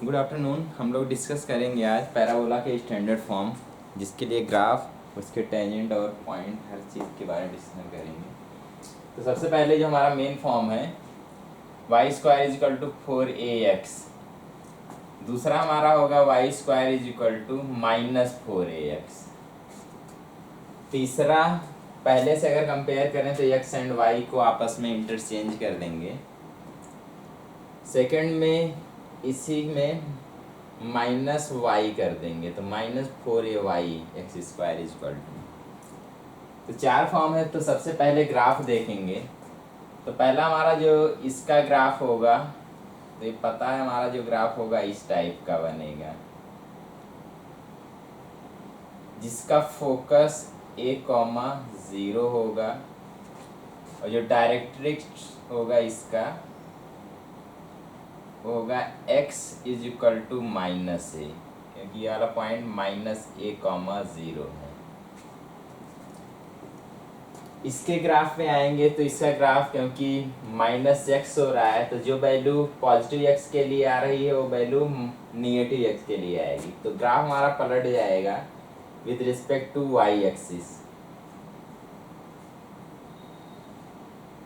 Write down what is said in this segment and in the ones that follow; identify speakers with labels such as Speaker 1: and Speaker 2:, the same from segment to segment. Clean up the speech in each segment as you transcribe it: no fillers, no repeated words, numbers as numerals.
Speaker 1: Good afternoon. हम लोग discuss करेंगे आज पैराबोला के स्टैंडर्ड फॉर्म, जिसके लिए ग्राफ, उसके टेंजेंट और पॉइंट, हर चीज़ के बारे में डिस्कशन करेंगे। तो सबसे पहले जो हमारा मेन फॉर्म है y square is equal to 4ax। दूसरा हमारा होगा y square is equal to -4ax। तीसरा, पहले से अगर कंपेयर करें तो x एंड y को आपस में इंटरचेंज कर देंगे। सेकंड में इसी में -y कर देंगे तो -4ay x square is equal to. तो चार फॉर्म है। तो सबसे पहले ग्राफ देखेंगे। तो पहला हमारा जो इसका ग्राफ होगा, तो ये पता है हमारा जो ग्राफ होगा इस टाइप का बनेगा, जिसका फोकस a,0 होगा और जो डायरेक्ट्रिक्स होगा इसका वो होगा x is equal to -a, क्योंकि ये वाला पॉइंट -a,0 है। इसके ग्राफ में आएंगे तो इसका ग्राफ क्योंकि -x हो रहा है, तो जो वैल्यू पॉजिटिव x के लिए आ रही है वो वैल्यू निगेटिव x के लिए आएगी। तो ग्राफ हमारा पलट जाएगा with respect to y axis.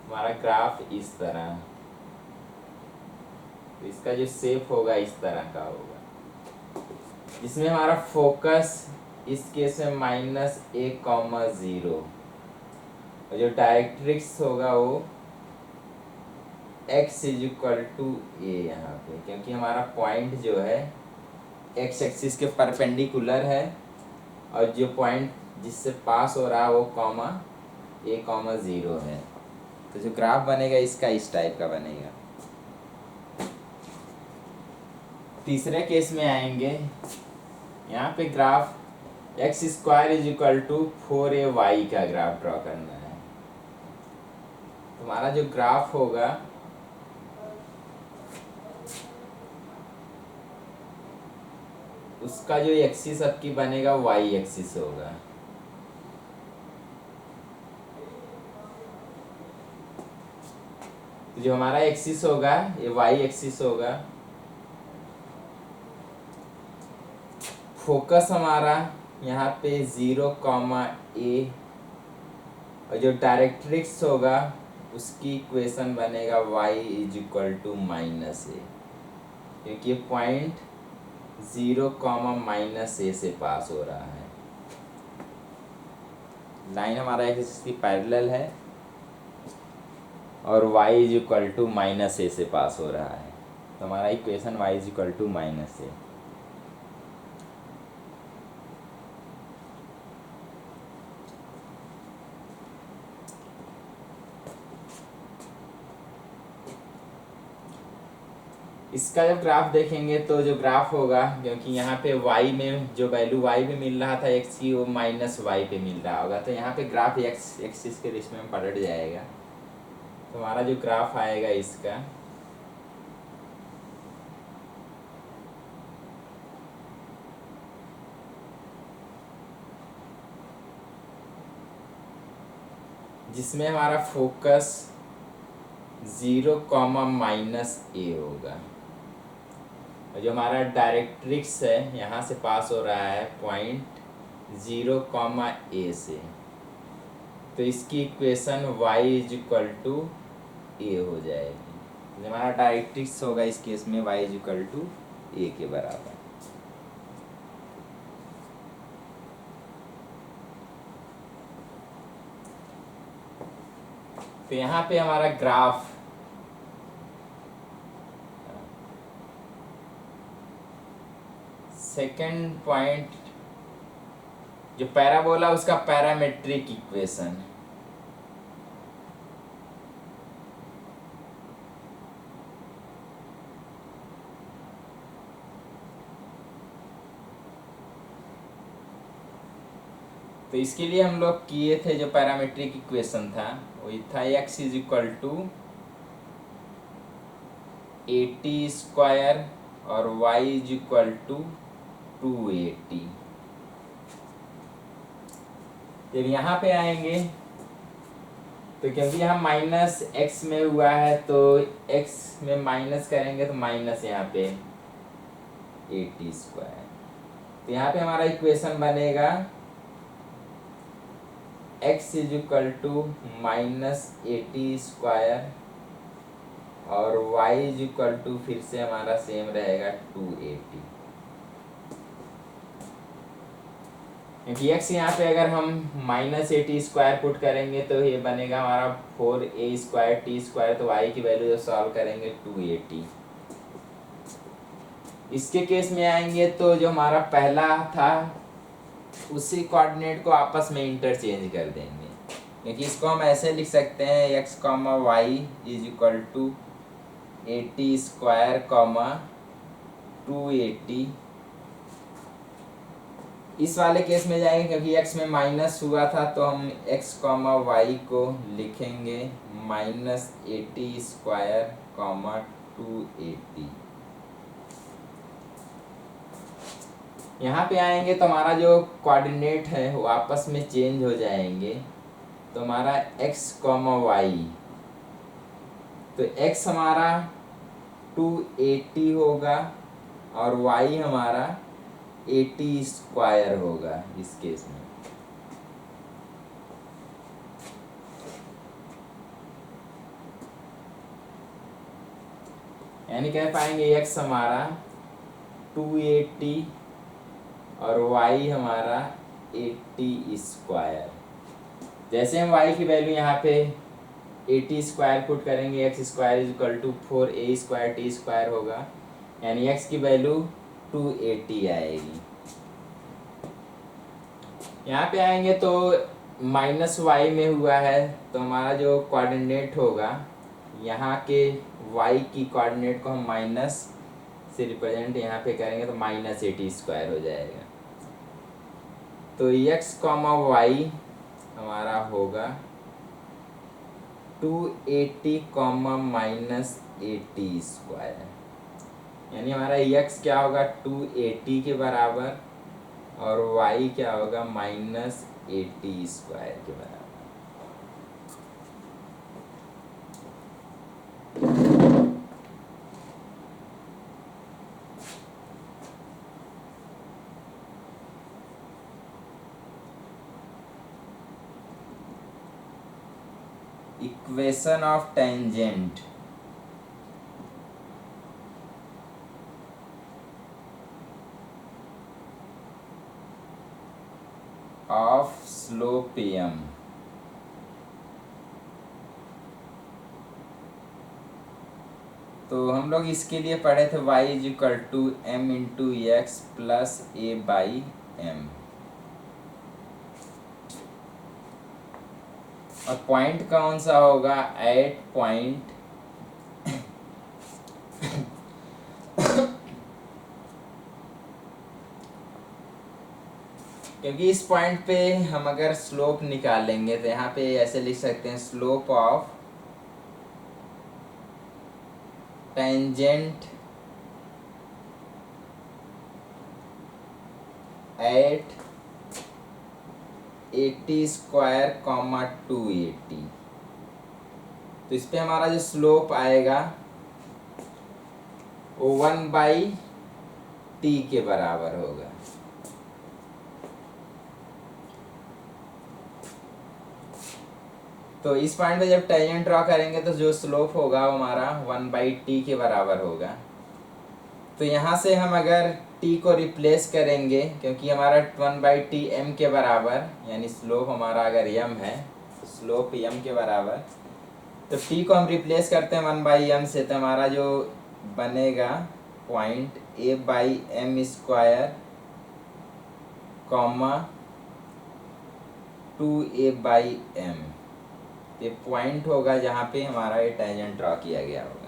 Speaker 1: हमारा ग्राफ इस तरह, तो इसका जो शेप होगा इस तरह का होगा, जिसमें हमारा फोकस इस केस में -a,0 और जो डायरेक्ट्रिक्स होगा वो x is equal to a यहाँ पे, क्योंकि हमारा पॉइंट जो है x एक्सिस के परपेंडिकुलर है और जो पॉइंट जिससे पास हो रहा है वो a,0 है। तो जो ग्राफ बनेगा इसका इस टाइप का बनेगा। तीसरे केस में आएंगे, यहाँ पे graph x square is equal to 4ay का ग्राफ ड्रॉ करना है। तुम्हारा जो ग्राफ होगा उसका जो एक्सिस आपकी बनेगा y एक्सिस होगा। तो जो हमारा एक्सिस होगा ये y एक्सिस होगा। फोकस हमारा यहाँ पे 0,a और जो डायरेक्ट्रिक्स होगा उसकी इक्वेशन बनेगा y is equal to -a, क्योंकि ये पॉइंट 0,-a से पास हो रहा है। लाइन हमारा एक्सिस की पैरेलल है और y is equal to -a से पास हो रहा है। तो हमारा equation y is equal to -a। इसका जब ग्राफ देखेंगे तो जो ग्राफ होगा, क्योंकि यहाँ पे y में जो वैल्यू y पे मिल रहा था x की, वो -y पे मिल रहा होगा, तो यहाँ पे ग्राफ x एक्सिस के रिश्ते में पलट जाएगा। तो हमारा जो ग्राफ आएगा इसका, जिसमें हमारा फोकस 0,-a होगा और जो हमारा डायरेक्ट्रिक्स है यहाँ से पास हो रहा है पॉइंट 0,a से, तो इसकी equation y is equal to a हो जाएगी। जो हमारा डायरेक्ट्रिक्स होगा इस केस में y is equal to a के बराबर। तो यहाँ पे हमारा ग्राफ सेकंड पॉइंट जो पैराबोला उसका पैरामेट्रिक इक्वेशन, तो इसके लिए हम लोग किए थे जो पैरामेट्रिक इक्वेशन था वो था x इज इक्वल टू 80² और y इज इक्वल टू 280। जब यहाँ पे आएंगे तो क्योंकि यहाँ -x में हुआ है तो x में माइनस करेंगे तो माइनस यहाँ पे 80²। तो यहाँ पे हमारा इक्वेशन बनेगा x = -80² और y = फिर से हमारा सेम रहेगा 280, क्योंकि x यहाँ पे अगर हम -80² पुट करेंगे तो ये बनेगा हमारा 4a²t²। तो y की वैल्यू जब सॉल्व करेंगे 280। इसके केस में आएंगे तो जो हमारा पहला था उसी कोऑर्डिनेट को आपस में इंटरचेंज कर देंगे, क्योंकि इसको हम ऐसे लिख सकते हैं x, y = 80², 280। इस वाले केस में जाएंगे क्योंकि x में माइनस हुआ था तो हम x, y को लिखेंगे -80², 280। यहाँ पे आएंगे तो हमारा जो कोऑर्डिनेट है वो आपस में चेंज हो जाएंगे। तो हमारा x, y, तो x हमारा 280 होगा और y हमारा 80² होगा इस केस में। यानी कह पाएंगे x हमारा 280 और y हमारा 80²। जैसे हम y की वैल्यू यहाँ पे 80² पुट करेंगे, x² = 4a²t² होगा, यानी x की वैल्यू 280 आएगी। यहाँ पे आएंगे तो -y में हुआ है तो हमारा जो कोऑर्डिनेट होगा यहाँ के y की कोऑर्डिनेट को हम माइनस से रिप्रेजेंट यहाँ पे करेंगे तो -80² हो जाएगा। तो x, y हमारा होगा 280, -80²। यानी हमारा x क्या होगा 280 के बराबर और y क्या होगा -80² के बराबर। Equation of tangent of slope m तो हम लोग इसके लिए पढ़े थे y = m×x + a/m। और पॉइंट कौन सा होगा एट पॉइंट क्योंकि इस पॉइंट पे हम अगर स्लोप निकालेंगे तो यहाँ पे ऐसे लिख सकते हैं स्लोप ऑफ टेंजेंट एट 80², 280। तो इस पे हमारा जो स्लोप आएगा वो 1/t के बराबर होगा। तो इस पॉइंट पे जब टेंजेंट ड्रॉ करेंगे तो जो स्लोप होगा वो हमारा 1/t के बराबर होगा। तो यहाँ से हम अगर t को रिप्लेस करेंगे क्योंकि हमारा 1/t m के बराबर, यानी स्लोप हमारा अगर m है तो स्लोप m के बराबर, तो t को हम रिप्लेस करते हैं 1/m से, तो हमारा जो बनेगा पॉइंट a/m², 2a/m। ये पॉइंट होगा जहाँ पे हमारा ये टेंजेंट ड्रॉ किया गया होगा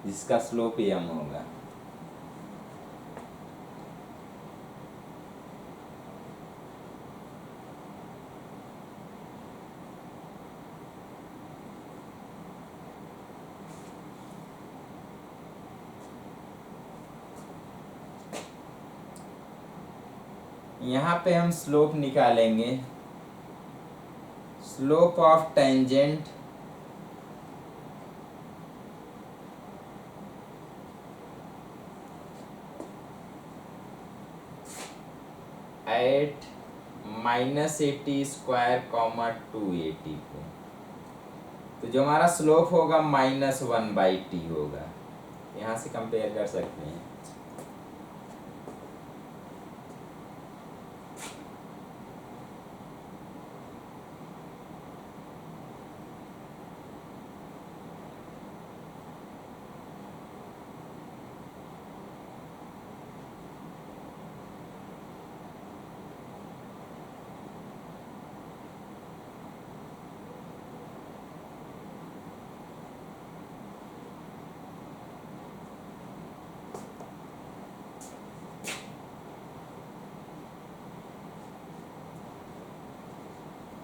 Speaker 1: जिसका स्लोप m होगा। यहाँ पे हम स्लोप निकालेंगे, स्लोप ऑफ टेंजेंट -80² 280 को, तो जो हमारा स्लोप होगा -1/t होगा। यहाँ से कंपेयर कर सकते हैं।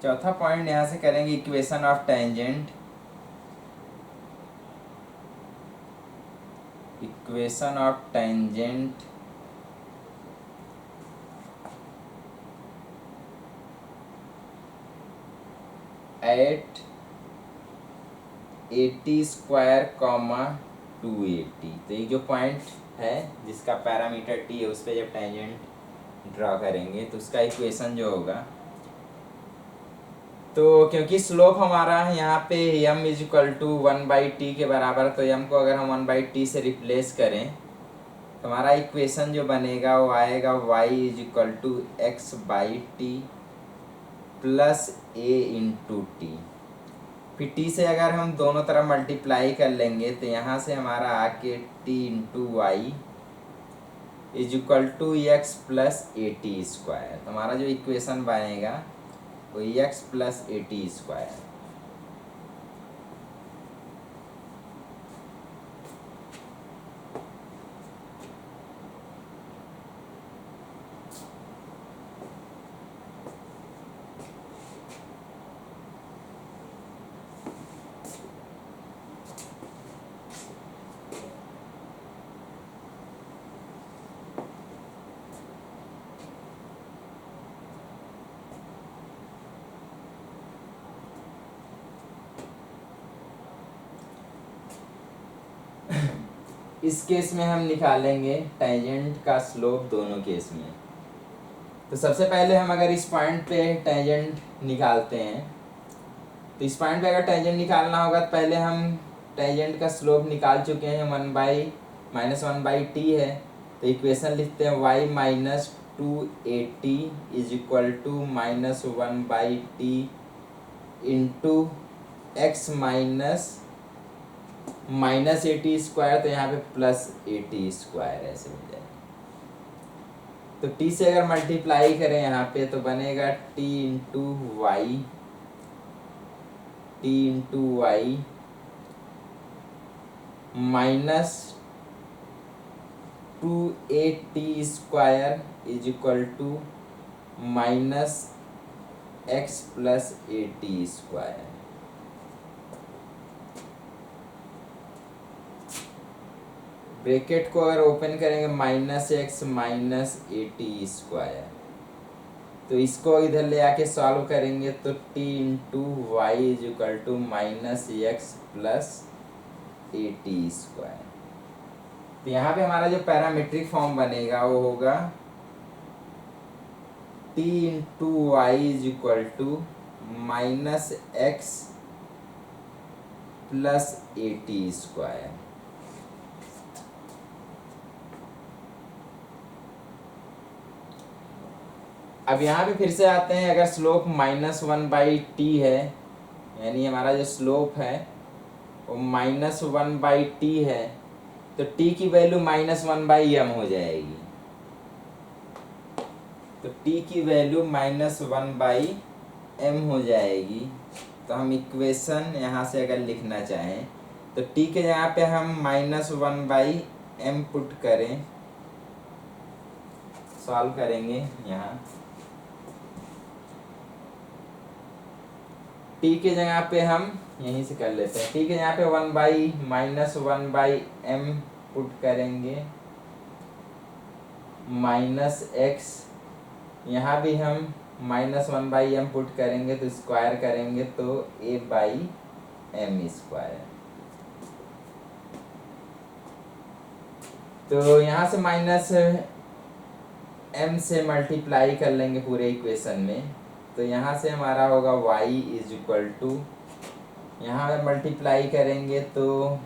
Speaker 1: चौथा पॉइंट यहाँ से करेंगे equation of tangent. Equation of tangent at 80² 280। तो ये जो पॉइंट है जिसका पैरामीटर t है उस पर जब टेंजेंट ड्रॉ करेंगे तो उसका इक्वेशन जो होगा, तो क्योंकि स्लोप हमारा यहाँ पे m = 1/t के बराबर, तो m को अगर हम 1/t से रिप्लेस करें तो हमारा इक्वेशन जो बनेगा वो आएगा y = x/t plus a × t। फिर t से अगर हम दोनों तरफ मल्टीप्लाई कर लेंगे तो यहाँ से हमारा आके t × y = x + at²। तो हमारा जो इक्वेशन बनेगा वो x + at²। इस केस में हम निकालेंगे टेंजेंट का स्लोप दोनों केस में। तो सबसे पहले हम अगर इस पॉइंट पे टेंजेंट निकालते हैं, तो इस पॉइंट पे अगर टेंजेंट निकालना होगा तो पहले हम टेंजेंट का स्लोप निकाल चुके हैं, -1/t है। तो इक्वेशन लिखते हैं y - 280 = -1/t इंटू x -80², तो यहाँ पे +80² ऐसे हो जाएगा। तो t से अगर मल्टीप्लाई करें यहाँ पे तो बनेगा t × y -280² = -x + at²। Bracket को अगर ओपन करेंगे -x -at², तो इसको इधर ले आके सॉल्व करेंगे तो t × y = -x + at²। तो यहाँ पे हमारा जो पैरामीट्रिक फॉर्म बनेगा वो होगा t × y = -x + at²। अब यहाँ पे फिर से आते हैं, अगर स्लोप -1/t है, यानी हमारा जो स्लोप है वो -1/t है, तो t की वैल्यू -1/m हो जाएगी। तो t की वैल्यू -1/m हो जाएगी। तो हम इक्वेशन यहाँ से अगर लिखना चाहें तो t के यहाँ पे हम -1/m पुट करें, सॉल्व करेंगे यहाँ। t के जगह पे हम यहीं से कर लेते हैं, t के यहाँ पे 1/-1/m पुट करेंगे, -x, यहाँ भी हम -1/m पुट करेंगे तो स्क्वायर करेंगे तो a/m²। तो यहाँ से m से मल्टीप्लाई कर लेंगे पूरे इक्वेशन में, तो यहाँ से हमारा होगा y इज इक्वल टू, यहाँ पे मल्टीप्लाई करेंगे तो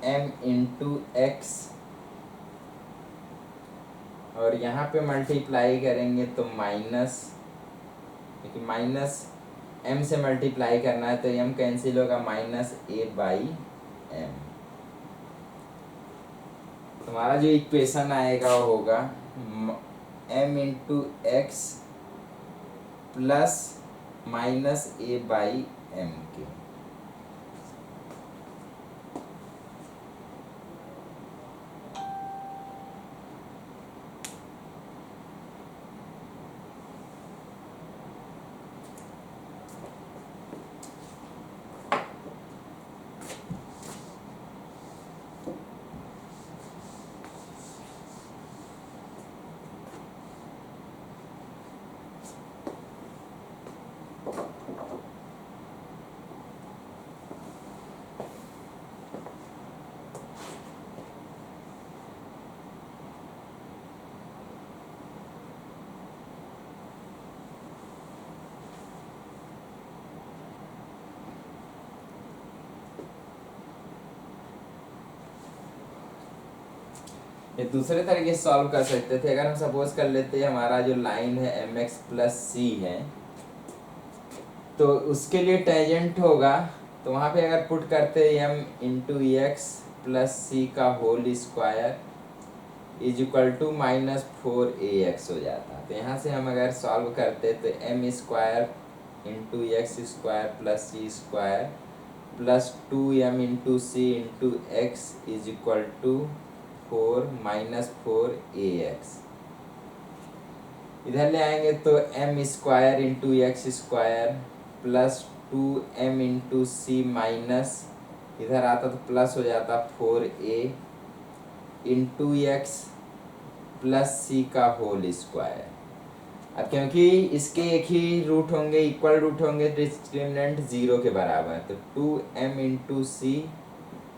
Speaker 1: m इंटू एक्स, और यहाँ पे मल्टीप्लाई करेंगे तो माइनस, क्योंकि माइनस m से मल्टीप्लाई करना है तो m कैंसिल होगा, माइनस a बाई m। तुम्हारा जो इक्वेशन आएगा वो होगा m into x plus minus a by m के। ये दूसरे तरीके से सॉल्व कर सकते थे। अगर हम सपोज कर लेते हैं हमारा जो लाइन है एम एक्स प्लस सी है, तो उसके लिए टेंजेंट होगा, तो वहाँ पे अगर पुट करते m into x plus c का whole square is equal to minus 4ax हो जाता। तो यहाँ से हम अगर सॉल्व करते तो M square into X square plus C square plus 2m into C into X is equal to 4 minus 4ax। इधर ले आएंगे तो m square into X square plus 2m into सी माइनस, इधर आता तो प्लस हो जाता 4a into x plus c का होल स्क्वायर। अब क्योंकि इसके एक ही रूट होंगे, इक्वल रूट होंगे, डिस्क्रिमिनेंट 0 के बराबर, तो 2m into C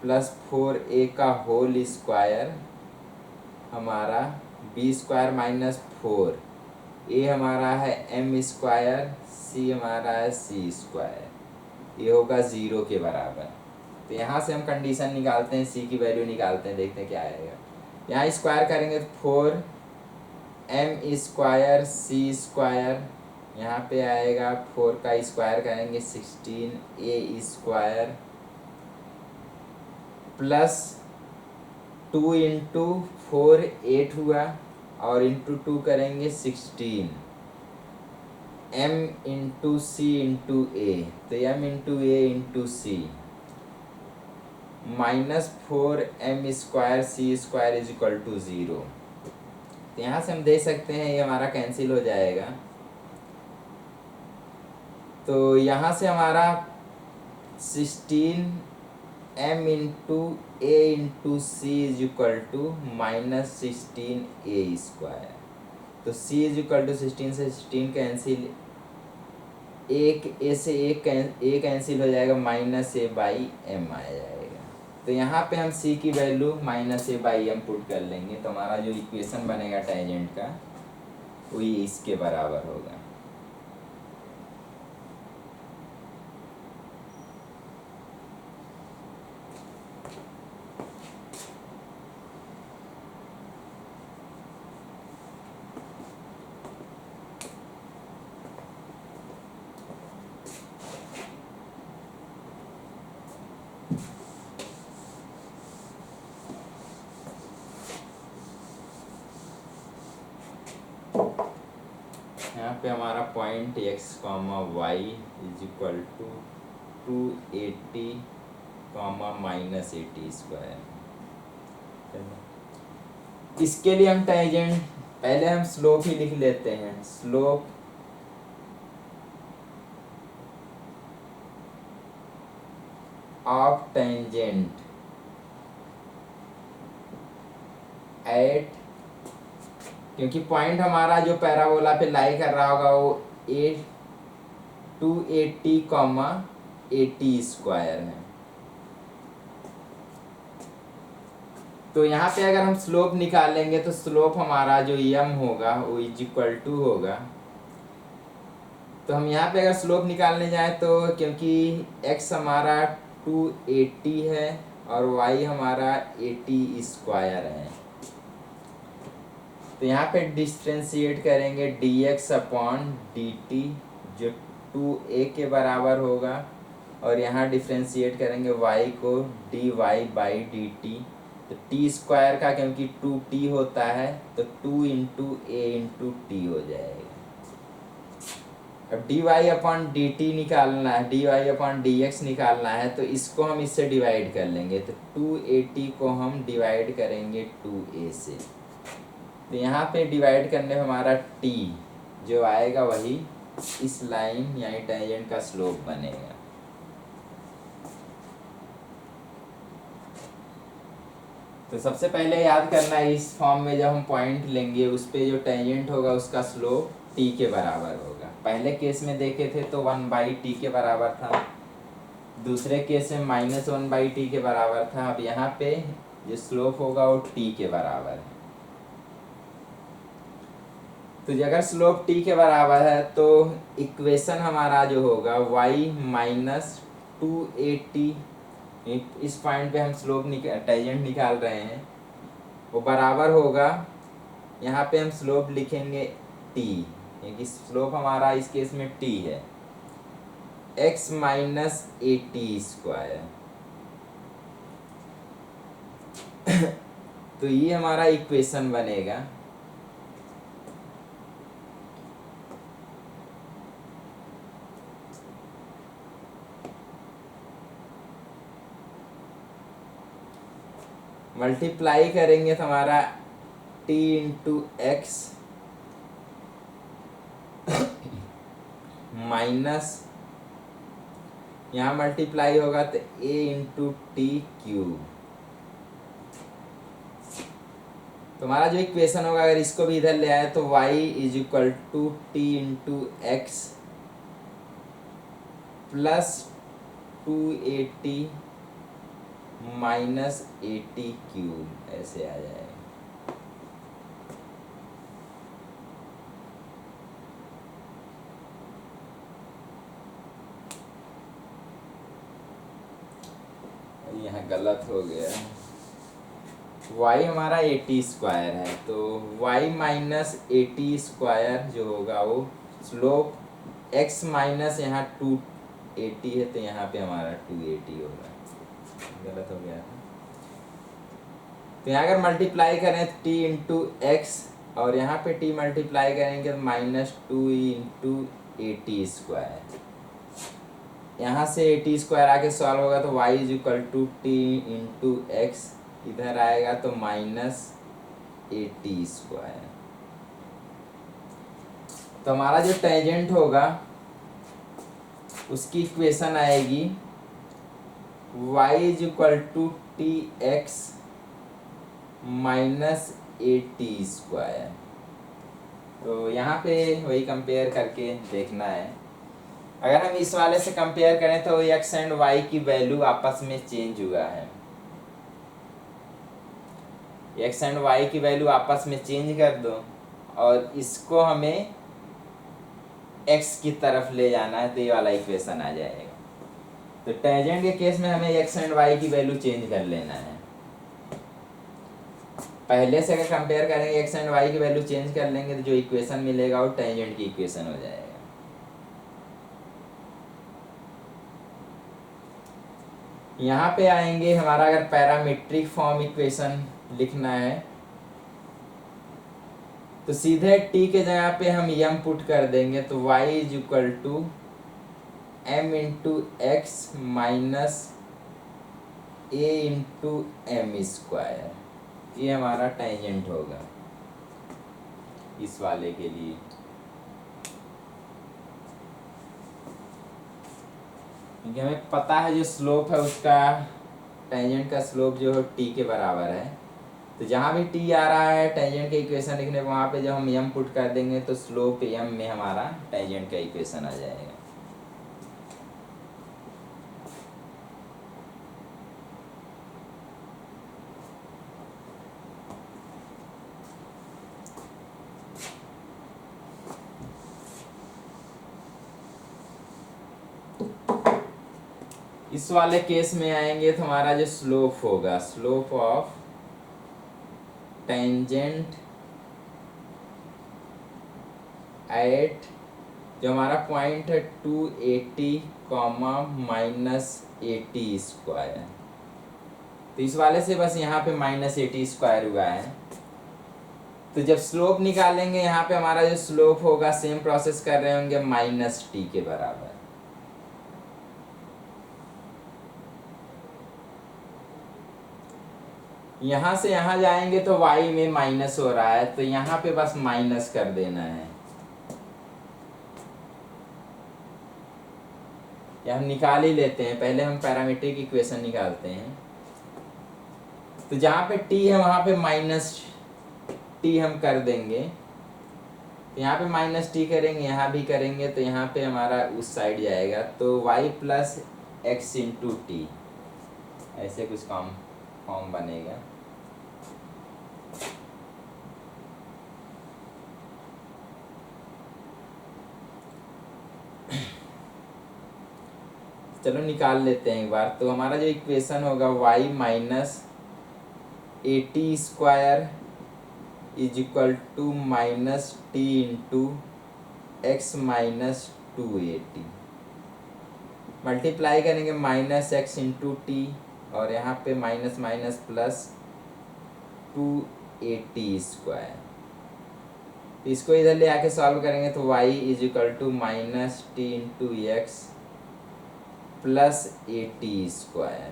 Speaker 1: plus 4a का होल स्क्वायर हमारा b स्क्वायर माइनस 4, a हमारा है m स्क्वायर, c हमारा है c स्क्वायर, ये होगा 0 के बराबर। तो यहाँ से हम कंडीशन निकालते हैं, c की वैल्यू निकालते हैं, देखते हैं क्या आएगा। यहाँ स्क्वायर करेंगे तो 4m स्क्वायर c स्क्वायर, यहाँ पे आएगा 4 का स्क्वायर करेंगे 16a स्क्वायर प्लस 2 इंटू 4 8 हुआ, और इंटू 2 करेंगे 16, m into C into a, तो m into a into C minus 4m square c square is equal to 0। तो यहाँ से हम देख सकते हैं ये हमारा कैंसिल हो जाएगा। तो यहाँ से हमारा 16m into a into c is equal to minus 16a square. तो c इज इक्वल टू 16 से 16 कैंसिल, एक a से एक कैंसिल हो जाएगा, माइनस a बाई m आ जाएगा। तो यहाँ पे हम c की value minus a by m put कर लेंगे, तो हमारा जो इक्वेशन बनेगा टेंजेंट का वही इसके बराबर होगा। यहाँ पे हमारा point x comma y is equal to 280 comma minus 80 square. इसके लिए हम टेंजेंट, पहले हम स्लोप ही लिख लेते हैं। स्लोप ऑफ टेंजेंट एट, क्योंकि पॉइंट हमारा जो पैराबोला पे लाई कर रहा होगा वो 280 कॉमा 80 स्क्वायर है। तो यहाँ पे अगर हम स्लोप निकालेंगे तो स्लोप हमारा जो m होगा वो इज इक्वल टू होगा, तो हम यहाँ पे अगर स्लोप निकालने जाएं तो क्योंकि x हमारा 280 है और y हमारा 80 स्क्वायर है, तो यहाँ पे डिफ्रेंशिएट करेंगे dx अपॉन dt जो 2a के बराबर होगा, और यहाँ डिफ्रेंशिएट करेंगे y को dy बाई dt, तो t स्क्वायर का क्योंकि 2t होता है तो 2 इंटू a इंटू टी हो जाएगा। अब dy अपॉन dt निकालना है, dy अपॉन dx निकालना है, तो इसको हम इससे डिवाइड कर लेंगे, तो 280 को हम डिवाइड करेंगे 2a से, तो यहाँ पे डिवाइड करने में हमारा t जो आएगा वही इस लाइन यानी टेंजेंट का स्लोप बनेगा। तो सबसे पहले याद करना है इस फॉर्म में जब हम पॉइंट लेंगे उस पे जो टेंजेंट होगा उसका स्लोप t के बराबर होगा। पहले केस में देखे थे तो 1/t के बराबर था, दूसरे केस में -1/t के बराबर था, अब यहाँ पे जो स्लोप होगा वो t के बराबर है। तो अगर स्लोप t के बराबर है तो इक्वेशन हमारा जो होगा y माइनस 280, इस पॉइंट पे हम स्लोप टेंजेंट निकाल रहे हैं, वो बराबर होगा, यहाँ पे हम स्लोप लिखेंगे t, क्योंकि स्लोप हमारा इस केस में t है, x माइनस 80 स्क्वायर। तो ये हमारा इक्वेशन बनेगा। मल्टीप्लाई करेंगे तो हमारा t इंटू एक्स माइनस यहाँ मल्टीप्लाई होगा तो a इंटू टी क्यूब। तो हमारा जो इक्वेशन होगा अगर इसको भी इधर ले आए तो y is equal to t into x plus 280 minus 80 cube ऐसे आ जाएगा। यहाँ गलत हो गया, y हमारा 80 स्क्वायर है, तो y माइनस 80 स्क्वायर जो होगा वो स्लोप x माइनस यहाँ 280 है, तो यहाँ पे हमारा 280 होगा, गलत हो गया था। तो यहाँ अगर मल्टीप्लाई करें तो t इंटू एक्स और यहाँ पे t मल्टीप्लाई करेंगे तो -2 इंटू 80 स्क्वायर, यहाँ से 80 स्क्वायर आके सॉल्व होगा तो y is equal to t into x, इधर आएगा तो -80 स्क्वायर। तो हमारा जो टेंजेंट होगा उसकी इक्वेशन आएगी y is equal to t x minus 80 square. तो यहाँ पे वही कंपेयर करके देखना है। अगर हम इस वाले से कंपेयर करें तो x एंड y की वैल्यू आपस में चेंज हुआ है, x एंड y की वैल्यू आपस में चेंज कर दो और इसको हमें x की तरफ ले जाना है, तो ये वाला इक्वेशन आ जाएगा। तो टेंजेंट के केस में हमें x एंड y की वैल्यू चेंज कर लेना है। पहले से अगर कंपेयर करेंगे x एंड y की वैल्यू चेंज कर लेंगे तो जो इक्वेशन मिलेगा वो टेंजेंट की इक्वेशन हो जाएगा। यहाँ पे आएंगे हमारा अगर पैरामीट्रिक फॉर्म इक्वेशन लिखना है तो सीधे t के जगह पे हम m पुट कर देंगे, तो y is equal to m into x minus a into m square, ये हमारा टेंजेंट होगा इस वाले के लिए। क्योंकि हमें पता है जो स्लोप है उसका टेंजेंट का स्लोप जो है t के बराबर है, तो जहाँ भी t आ रहा है टेंजेंट का इक्वेशन लिखने वहाँ पे जब हम m पुट कर देंगे तो स्लोप m में हमारा टेंजेंट का इक्वेशन आ जाएगा। इस वाले केस में आएंगे तो हमारा जो स्लोप होगा, स्लोप ऑफ टेंजेंट एट, जो हमारा पॉइंट है 280 कॉमा -80²। तो इस वाले से बस यहाँ पे -80² हुआ है। तो जब स्लोप निकालेंगे यहाँ पे हमारा जो स्लोप होगा, सेम प्रोसेस कर रहे होंगे, -t के बराबर। यहाँ से यहाँ जाएंगे तो y में माइनस हो रहा है, तो यहाँ पे बस माइनस कर देना है। या हम निकाल ही लेते हैं, पहले हम पैरामीट्रिक इक्वेशन निकालते हैं। तो जहाँ पे t है वहाँ पे -t हम कर देंगे। तो यहाँ पे -t करेंगे, यहाँ भी करेंगे, तो यहाँ पे हमारा उस साइड जाएगा, तो y + x × t, ऐसे कुछ फॉर्म बनेगा। चलो निकाल लेते हैं एक बार। तो हमारा जो इक्वेशन होगा, y - 80² = -t × x - 280। मल्टीप्लाई करेंगे -x × t, और यहाँ पे माइनस प्लस 280²। इसको इधर ले आके सॉल्व करेंगे तो y = -t × x + 80²।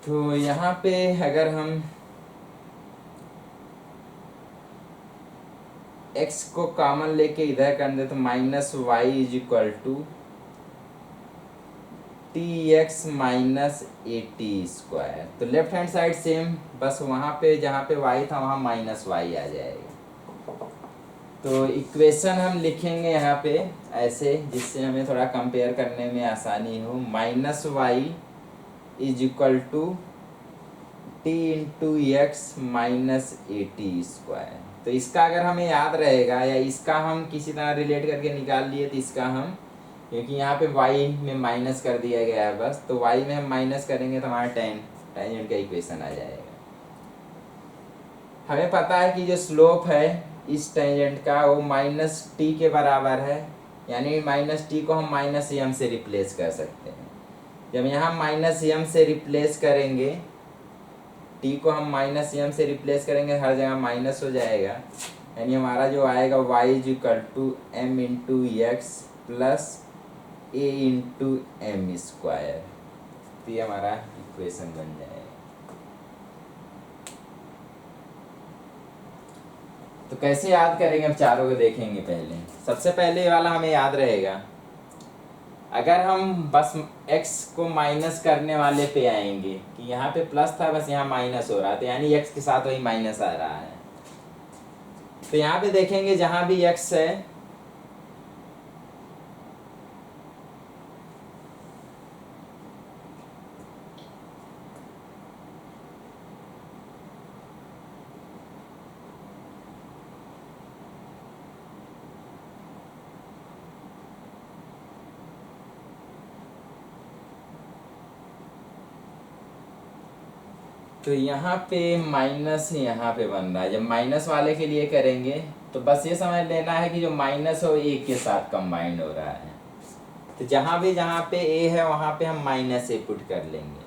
Speaker 1: तो यहाँ पे अगर हम x को कॉमन लेके इधर कर दे तो -y = tx - 80²। तो लेफ्ट हैंड साइड सेम, बस वहाँ पे जहाँ पे y था वहाँ -y आ जाएगा। तो इक्वेशन हम लिखेंगे यहाँ पे ऐसे, जिससे हमें थोड़ा कंपेयर करने में आसानी हो। -y = t × x - 80²। तो इसका अगर हमें याद रहेगा, या इसका हम किसी तरह रिलेट करके निकाल लिए, तो इसका हम, क्योंकि यहाँ पे y में माइनस कर दिया गया है बस, तो y में हम माइनस करेंगे तो हमारा टेंजेंट का इक्वेशन आ जाएगा। हमें पता है कि जो स्लोप है इस टेंजेंट का वो -t के बराबर है, यानी -t को हम -m से रिप्लेस कर सकते हैं। जब यहाँ -m से रिप्लेस करेंगे, t को हम -m से रिप्लेस करेंगे, हर जगह माइनस हो जाएगा, यानी हमारा जो आएगा y = m × x + a × m²। तो ये हमारा इक्वेशन बन जाएगा। तो कैसे याद करेंगे, अब चारों को देखेंगे। पहले सबसे पहले वाला हमें याद रहेगा, अगर हम बस x को माइनस करने वाले पे आएंगे कि यहाँ पे प्लस था, बस यहाँ माइनस हो रहा था, यानी x के साथ वही माइनस आ रहा है। तो यहाँ पे देखेंगे जहाँ भी x है, तो यहाँ पे माइनस यहाँ पे बन रहा है। जब माइनस वाले के लिए करेंगे तो बस ये समझ लेना है कि जो माइनस हो एक के साथ कंबाइंड हो रहा है। तो जहाँ पे ए है वहाँ पे हम -a पुट कर लेंगे।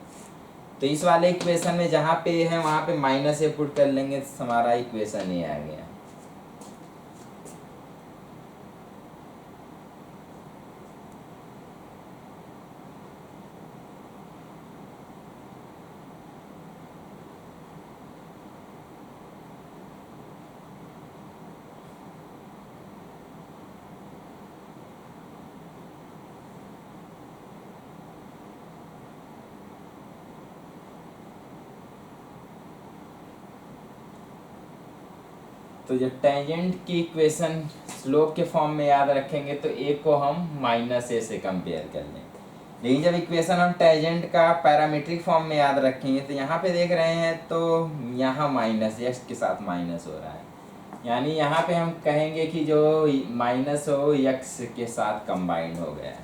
Speaker 1: तो इस वाले इक्वेशन में जहाँ पे ए है वहाँ पे -a पुट कर लेंगे, तो हमारा इक्वेशन ये आ गया। तो जब टेंजेंट की इक्वेशन स्लोप के फॉर्म में याद रखेंगे तो ए को हम माइनस ए से कंपेयर कर लें। लेकिन जब इक्वेशन हम टेंजेंट का पैरामीट्रिक फॉर्म में याद रखेंगे तो यहाँ पे देख रहे हैं तो यहाँ माइनस एक्स के साथ माइनस हो रहा है, यानी यहाँ पे हम कहेंगे कि जो माइनस हो एक्स के साथ कंबाइंड हो गया है।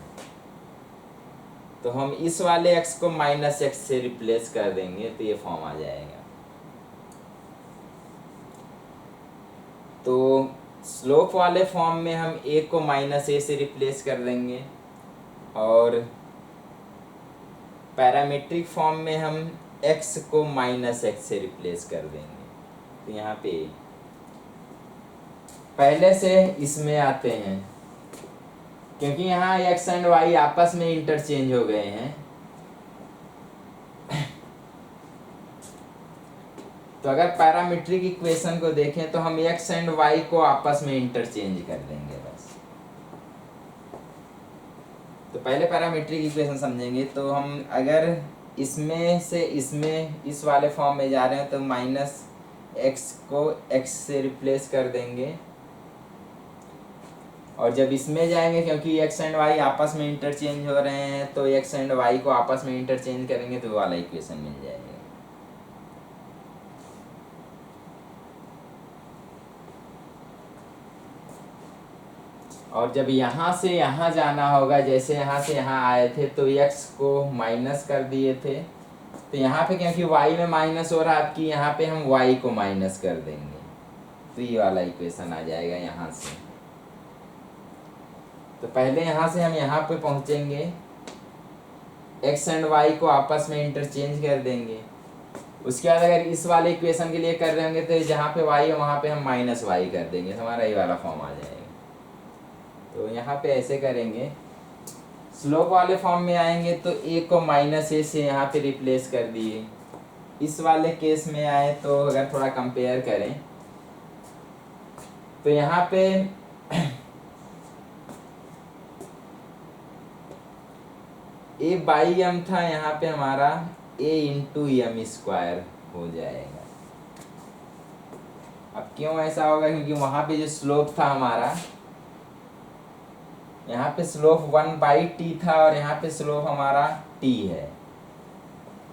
Speaker 1: तो हम इस वाले एक्स को माइनस एक्स से रिप्लेस कर देंगे तो ये फॉर्म आ जाएगा। तो स्लोप वाले फॉर्म में हम ए को माइनस ए से रिप्लेस कर देंगे और पैरामीट्रिक फॉर्म में हम x को माइनस एक्स से रिप्लेस कर देंगे। तो यहाँ पे पहले से इसमें आते हैं, क्योंकि यहाँ x एंड y आपस में इंटरचेंज हो गए हैं। तो अगर पैरामीट्रिक इक्वेशन को देखें तो हम x एंड y को आपस में इंटरचेंज कर देंगे बस। तो पहले पैरामीट्रिक इक्वेशन समझेंगे। तो हम अगर इसमें से इसमें इस वाले फॉर्म में जा रहे हैं तो माइनस एक्स को x से रिप्लेस कर देंगे, और जब इसमें जाएंगे क्योंकि x एंड y आपस में इंटरचेंज हो रहे हैं तो x एंड y को आपस में इंटरचेंज करेंगे तो वो वाला इक्वेशन मिल जाएगा। और जब यहाँ से यहाँ जाना होगा, जैसे यहाँ से यहाँ आए थे तो x को माइनस कर दिए थे, तो यहाँ पे क्योंकि y में माइनस हो रहा है आपकी, यहाँ पे हम y को माइनस कर देंगे तो ये वाला इक्वेशन आ जाएगा यहाँ से। तो पहले यहाँ से हम यहाँ पे पहुँचेंगे, x एंड y को आपस में इंटरचेंज कर देंगे। उसके बाद अगर इस वाले इक्वेशन के लिए कर रहे होंगे तो जहाँ पे y है वहाँ पे हम माइनस वाई कर देंगे, तो हमारा ये वाला फॉर्म आ जाएगा। तो यहाँ पे ऐसे करेंगे, स्लोप वाले फॉर्म में आएंगे तो a को माइनस ए से यहाँ पे रिप्लेस कर दिए। इस वाले केस में आए तो अगर थोड़ा कंपेयर करें तो यहाँ पे a बाई एम था, यहाँ पे हमारा a इंटू एम स्क्वायर हो जाएगा। अब क्यों ऐसा होगा, क्योंकि वहाँ पे जो स्लोप था हमारा, यहाँ पे स्लोप 1/t था और यहाँ पे स्लोप हमारा t है।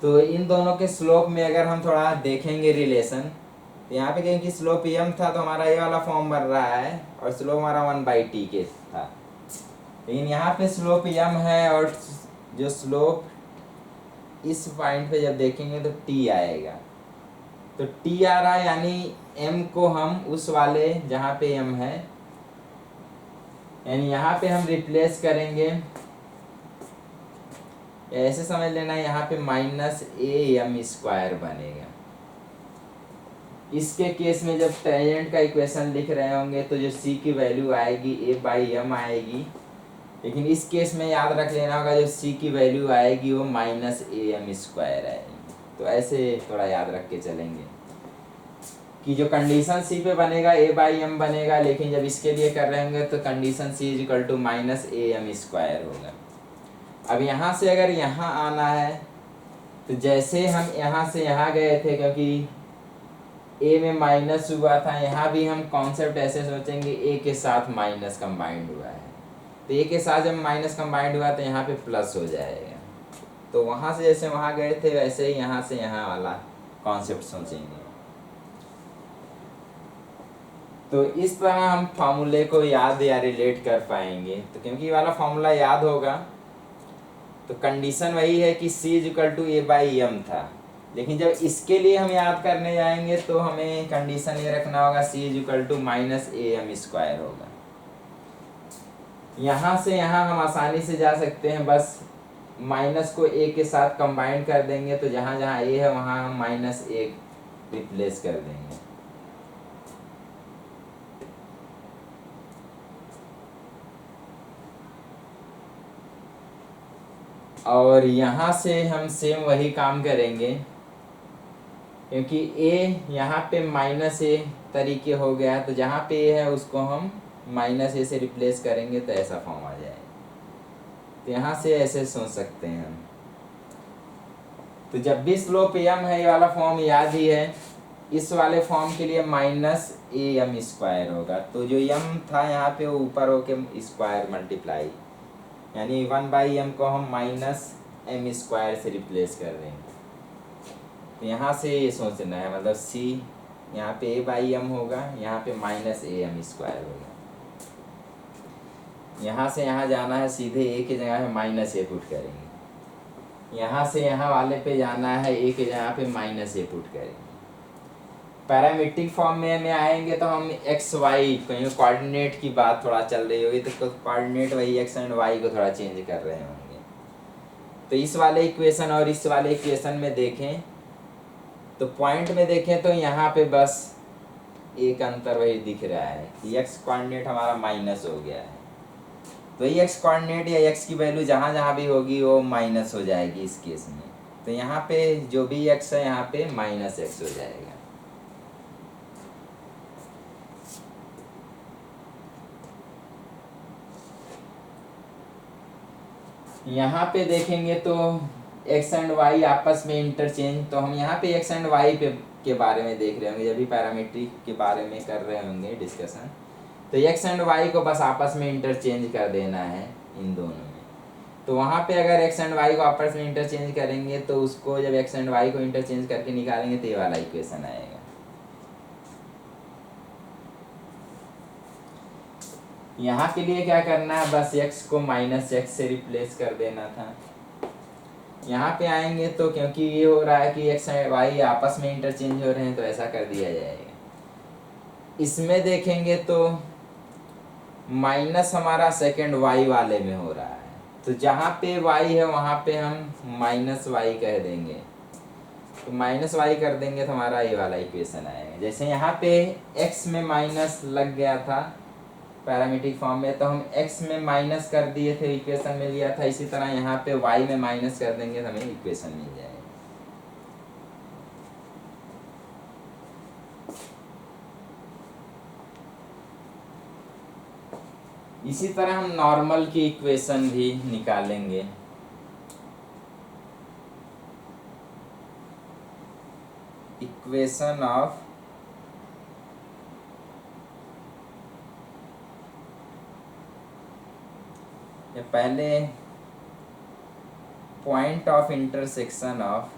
Speaker 1: तो इन दोनों के स्लोप में अगर हम थोड़ा देखेंगे रिलेशन, तो यहाँ पे क्योंकि स्लोप m था तो हमारा ये वाला फॉर्म बन रहा है और स्लोप हमारा 1/t के था। लेकिन यहाँ पे स्लोप m है और जो स्लोप इस पॉइंट पे जब देखेंगे तो t आएगा। तो t आ रहा है, यानी m को हम उस वाले जहाँ पे m है, यानी यहाँ पे हम रिप्लेस करेंगे, ऐसे समझ लेना यहाँ पे माइनस ए एम स्क्वायर बनेगा। इसके केस में जब टेंजेंट का इक्वेशन लिख रहे होंगे तो जो c की वैल्यू आएगी a बाई एम आएगी, लेकिन इस केस में याद रख लेना होगा जो c की वैल्यू आएगी वो माइनस ए एम स्क्वायर आएगी। तो ऐसे थोड़ा याद रख के चलेंगे कि जो कंडीशन सी पे बनेगा a बाई एम बनेगा, लेकिन जब इसके लिए कर रहे होंगे तो condition c is equal to minus a m square होगा। अब यहाँ से अगर यहाँ आना है तो जैसे हम यहाँ से यहाँ गए थे, क्योंकि a में माइनस हुआ था, यहाँ भी हम कॉन्सेप्ट ऐसे सोचेंगे a के साथ माइनस कंबाइंड हुआ है, तो a के साथ जब माइनस कंबाइंड हुआ तो यहाँ पे प्लस हो जाएगा। तो वहाँ से जैसे वहाँ गए थे वैसे ही यहाँ से यहाँ वाला कॉन्सेप्ट सोचेंगे। तो इस तरह हम फार्मूले को याद या रिलेट कर पाएंगे। तो क्योंकि ये वाला फार्मूला याद होगा तो कंडीशन वही है कि c is equal to a by m था, लेकिन जब इसके लिए हम याद करने जाएंगे तो हमें कंडीशन ये रखना होगा c is equal to minus a m square होगा। यहाँ से यहाँ हम आसानी से जा सकते हैं, बस माइनस को a के साथ कंबाइन कर देंगे तो जहाँ जहाँ a है वहाँ हम माइनस ए रिप्लेस कर देंगे। और यहाँ से हम सेम वही काम करेंगे, क्योंकि a यहाँ पे माइनस ए तरीके हो गया, तो जहाँ पे a है उसको हम माइनस ए से रिप्लेस करेंगे तो ऐसा फॉर्म आ जाएगा। तो यहाँ से ऐसे सोच सकते हैं हम। तो जब भी स्लोप m है, ये वाला फॉर्म याद ही है इस वाले फॉर्म के लिए माइनस ए एम स्क्वायर होगा, तो जो एम था यहाँ पे वो ऊपर होके स्क्वायर मल्टीप्लाई, यानी 1/m को हम माइनस एम स्क्वायर से रिप्लेस कर देंगे। तो यहाँ से ये सोचना है, मतलब सी यहाँ पे a/m होगा, यहाँ पे माइनस ए एम स्क्वायर होगा। यहाँ से यहाँ जाना है, सीधे ए की जगह पे माइनस ए पुट करेंगे। यहाँ से यहाँ वाले पे जाना है, ए की जगह पे माइनस ए पुट करेंगे। पैरामीट्रिक फॉर्म में आएंगे तो हम एक्स वाई, कहीं कोऑर्डिनेट की बात थोड़ा चल रही होगी तो कोऑर्डिनेट वही एक्स एंड वाई को थोड़ा चेंज कर रहे होंगे। तो इस वाले इक्वेशन और इस वाले इक्वेशन में देखें तो पॉइंट में देखें तो यहाँ पे बस एक अंतर वही दिख रहा है कि एक्स कोऑर्डिनेट हमारा माइनस हो गया है। तो ये एक्स कोऑर्डिनेट या एक्स की वैल्यू जहाँ जहाँ भी होगी वो माइनस हो जाएगी इस केस में। तो यहाँ पे जो भी एक्स है यहाँ पे माइनस एक्स हो जाएगा। यहाँ पे देखेंगे तो एक्स एंड वाई आपस में इंटरचेंज, तो हम यहाँ पे एक्स एंड वाई पे के बारे में देख रहे होंगे, जब भी पैरामीट्रिक के बारे में कर रहे होंगे डिस्कशन, तो एक्स एंड वाई को बस आपस में इंटरचेंज कर देना है इन दोनों में। तो वहाँ पे अगर एक्स एंड वाई को आपस में इंटरचेंज करेंगे तो उसको जब एक्स एंड वाई को इंटरचेंज करके निकालेंगे तो ये वाला इक्वेशन आएगा। यहाँ के लिए क्या करना है, बस x को माइनस एक्स से रिप्लेस कर देना था। यहाँ पे आएंगे तो क्योंकि ये हो रहा है कि x और y आपस में इंटरचेंज हो रहे हैं तो ऐसा कर दिया जाएगा। इसमें देखेंगे तो माइनस हमारा सेकंड y वाले में हो रहा है, तो जहाँ पे y है वहाँ पे हम माइनस y कह देंगे, तो माइनस y कर देंगे तो हमारा ये वाला इक्वेशन आएगा। जैसे यहाँ पे x में माइनस लग गया था पैरामीट्रिक फॉर्म में, तो हम x में माइनस कर दिए थे, इक्वेशन मिल गया था। इसी तरह यहाँ पे y में माइनस कर देंगे तो हमें इक्वेशन मिल जाएगा। इसी तरह हम नॉर्मल की इक्वेशन भी निकालेंगे। इक्वेशन ऑफ पहले point of intersection of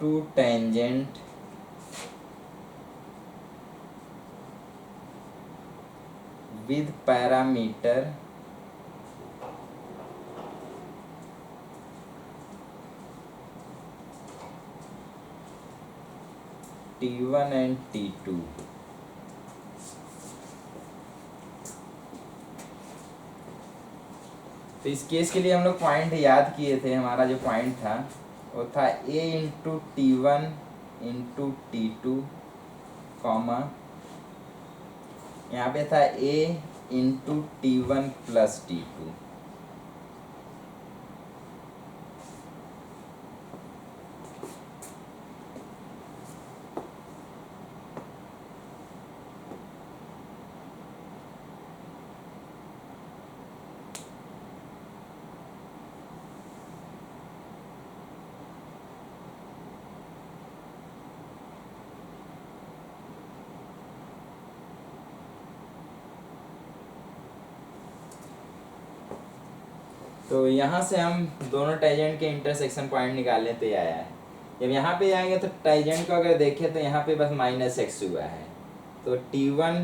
Speaker 1: two tangent with parameter T1 and T2। तो इस केस के लिए हम लोग पॉइंट याद किए थे। हमारा जो पॉइंट था वो था a into T1 into T2 comma, यहाँ पे था a into T1 plus T2। तो यहाँ से हम दोनों टाइजेंट के इंटरसेक्शन पॉइंट निकालने तो आया है। जब यहाँ पे आएंगे तो टाइजेंट को अगर देखें तो यहाँ पे बस माइनस एक्स हुआ है, तो T1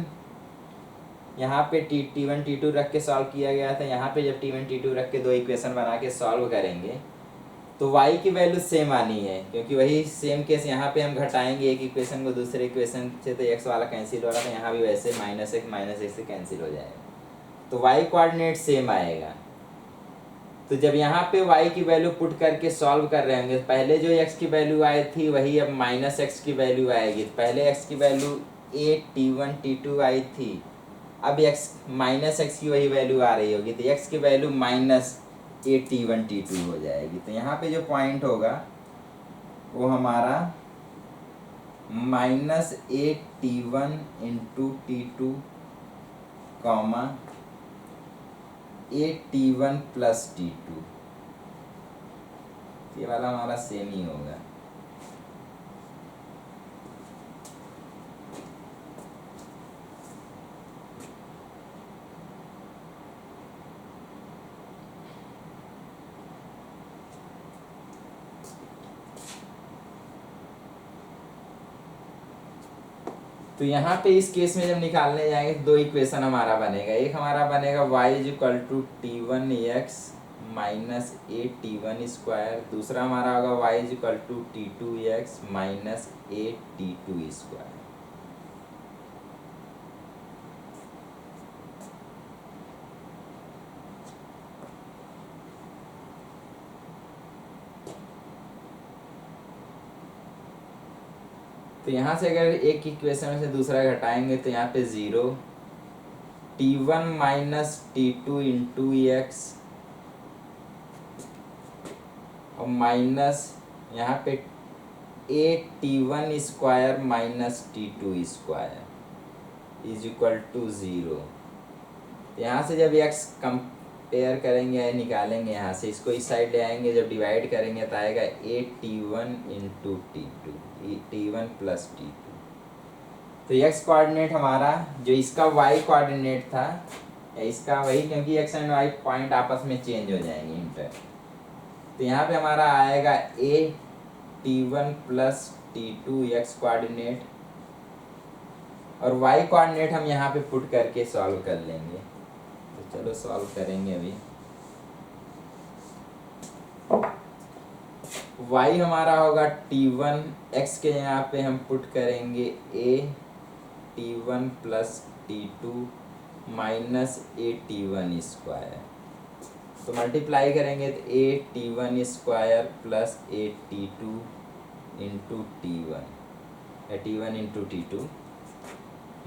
Speaker 1: यहाँ पे T1 T2 रख के सॉल्व किया गया था। यहाँ पे जब T1 T2 रख के दो इक्वेशन बना के सॉल्व करेंगे तो y की वैल्यू सेम आनी है, क्योंकि वही सेम केस यहाँ पे हम घटाएंगे एक इक्वेशन को दूसरे इक्वेशन से, तो x वाला कैंसिल हो रहा था, यहाँ भी वैसे माइनस एक्स से कैंसिल हो जाएगा, तो y कोऑर्डिनेट सेम आएगा। तो जब यहाँ पे y की वैल्यू पुट करके सॉल्व कर रहे होंगे, पहले जो x की वैल्यू आई थी वही अब माइनस एक्स की वैल्यू आएगी। पहले x की वैल्यू a T1 T2 आई थी, अब x माइनस एक्स की वही वैल्यू आ रही होगी, तो x की value minus a T1 T2 हो जाएगी। तो यहाँ पे जो पॉइंट होगा वो हमारा minus a T1 into T2 comma a T one plus T two, ये वाला हमारा सेम ही होगा। तो यहाँ पे इस केस में जब निकालने जाएंगे तो दो इक्वेशन हमारा बनेगा। एक हमारा बनेगा y is equal to t one x minus A T one square, दूसरा हमारा होगा y is equal to t two x minus A T two square. तो यहाँ से अगर एक इक्वेशन में से दूसरा घटाएंगे तो यहाँ पे 0 t one minus t two into x और माइनस यहाँ पे A T one square minus t two square is equal to 0। यहाँ से जब एक्स कंपेयर करेंगे या निकालेंगे, यहाँ से इसको इस साइड ले आएंगे, जब डिवाइड करेंगे तो आएगा a T one into T two, t one plus T two. तो एक्स कोऑर्डिनेट हमारा जो इसका वाई कोऑर्डिनेट था या इसका वही, क्योंकि एक्स एंड वाई पॉइंट आपस में चेंज हो जाएंगे इंटर, तो यहाँ पे हमारा आएगा a T one plus T two x coordinate, और वाई कोऑर्डिनेट हम यहाँ पे पुट करके सॉल्व कर लेंगे। तो चलो सॉल्व करेंगे अभी। y हमारा होगा टी वन, एक्स के यहाँ पे हम पुट करेंगे A T one plus T two minus A T one square, तो मल्टीप्लाई करेंगे तो A T one square plus A T two into T one, या T one into T two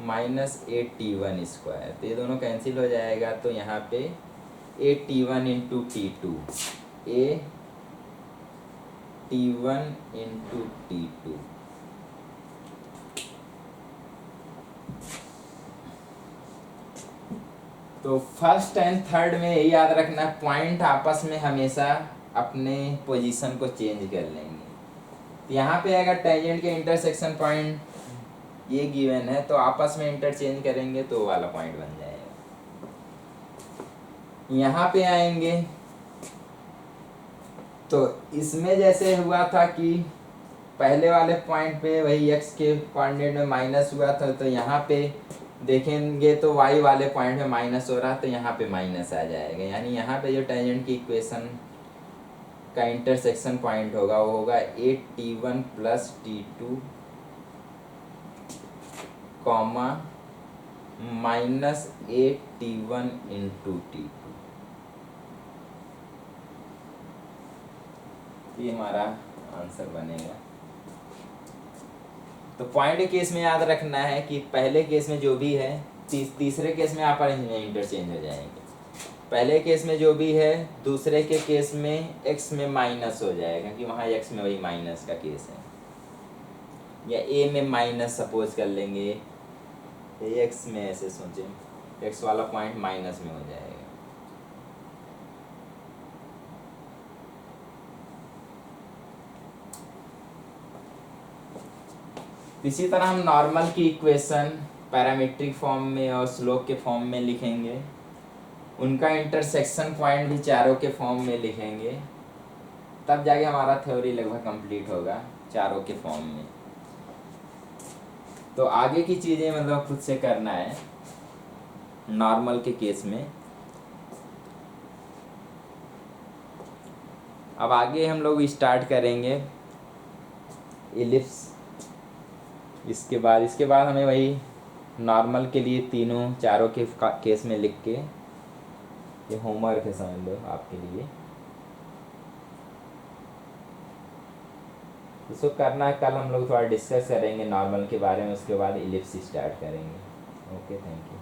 Speaker 1: minus A T one square, तो ये दोनों cancel हो जाएगा। तो यहाँ पे A T one into T two, A T one into T two, तो फर्स्ट एंड थर्ड में यही याद रखना, पॉइंट आपस में हमेशा अपने पोजीशन को चेंज कर लेंगे। यहाँ पे अगर टेंजेंट के इंटरसेक्शन पॉइंट ये गिवन है तो आपस में इंटरचेंज करेंगे तो वाला पॉइंट बन जाएगा। यहाँ पे आएंगे तो इसमें जैसे हुआ था कि पहले वाले पॉइंट पे वही x के कोऑर्डिनेट में माइनस हुआ था, तो यहाँ पे देखेंगे तो y वाले पॉइंट में माइनस हो रहा है, तो यहाँ पे माइनस आ जाएगा। यानी यहाँ पे जो टेंजेंट की इक्वेशन का इंटरसेक्शन पॉइंट होगा वो होगा a T one plus T two comma minus A T one into T two, ये हमारा आंसर बनेगा। तो पॉइंट के केस में याद रखना है कि पहले केस में जो भी है तीसरे केस में आपस में इंटरचेंज हो जाएंगे। पहले केस में जो भी है दूसरे के केस में x में माइनस हो जाएगा, क्योंकि वहाँ x में वही माइनस का केस है, या a में माइनस सपोज कर लेंगे, x में ऐसे सोचें x वाला पॉइंट माइनस में हो जाएगा। इसी तरह हम नॉर्मल की इक्वेशन पैरामीट्रिक फॉर्म में और स्लोप के फॉर्म में लिखेंगे, उनका इंटरसेक्शन पॉइंट भी चारों के फॉर्म में लिखेंगे, तब जाके हमारा थ्योरी लगभग कंप्लीट होगा चारों के फॉर्म में। तो आगे की चीज़ें मतलब खुद से करना है नॉर्मल के केस में। अब आगे हम लोग स्टार्ट करेंगे इलिप्स। इसके बाद हमें वही नॉर्मल के लिए तीनों चारों के केस में लिख के, ये होमवर्क है समझ लो आपके लिए, इसको करना है। कल हम लोग थोड़ा डिस्कस करेंगे नॉर्मल के बारे में, उसके बाद इलिप्स स्टार्ट करेंगे। Okay, thank you.